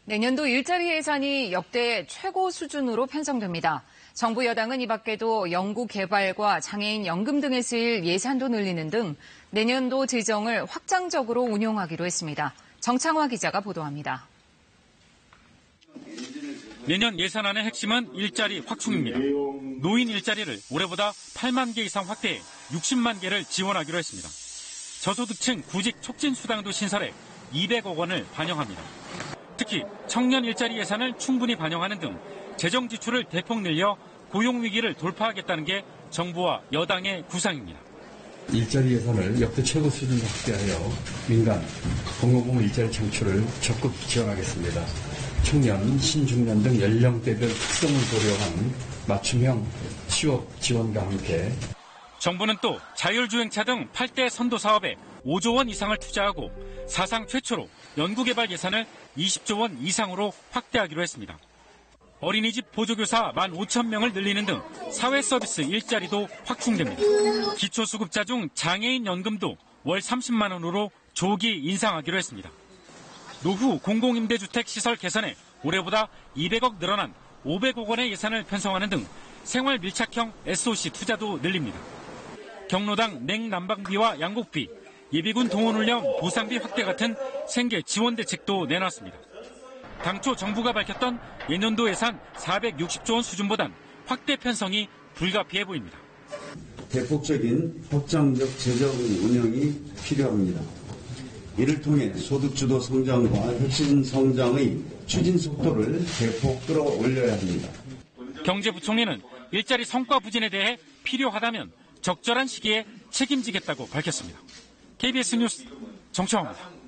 내년도 일자리 예산이 역대 최고 수준으로 편성됩니다. 정부 여당은 이 밖에도 연구개발과 장애인 연금 등에 쓰일 예산도 늘리는 등 내년도 재정을 확장적으로 운용하기로 했습니다. 정창화 기자가 보도합니다. 내년 예산안의 핵심은 일자리 확충입니다. 노인 일자리를 올해보다 8만 개 이상 확대해 60만 개를 지원하기로 했습니다. 저소득층 구직 촉진 수당도 신설해 200억 원을 반영합니다. 특히 청년 일자리 예산을 충분히 반영하는 등 재정 지출을 대폭 늘려 고용 위기를 돌파하겠다는 게 정부와 여당의 구상입니다. 일자리 예산을 역대 최고 수준으로 확대하여 민간, 공공부문 일자리 창출을 적극 지원하겠습니다. 청년, 신중년 등 연령대별 특성을 고려한 맞춤형 취업 지원과 함께 정부는 또 자율주행차 등 8대 선도 사업에 5조 원 이상을 투자하고 사상 최초로 연구개발 예산을 20조 원 이상으로 확대하기로 했습니다. 어린이집 보조교사 15,000명을 늘리는 등 사회서비스 일자리도 확충됩니다. 기초수급자 중 장애인 연금도 월 30만 원으로 조기 인상하기로 했습니다. 노후 공공임대주택 시설 개선에 올해보다 200억 늘어난 500억 원의 예산을 편성하는 등 생활 밀착형 SOC 투자도 늘립니다. 경로당 냉난방비와 양곡비, 예비군 동원훈련 보상비 확대 같은 생계 지원 대책도 내놨습니다. 당초 정부가 밝혔던 예년도 예산 460조 원 수준보단 확대 편성이 불가피해 보입니다. 대폭적인 확장적 재정 운영이 필요합니다. 이를 통해 소득주도 성장과 혁신 성장의 추진 속도를 대폭 끌어올려야 합니다. 경제부총리는 일자리 성과 부진에 대해 필요하다면 적절한 시기에 책임지겠다고 밝혔습니다. KBS 뉴스 정청화입니다.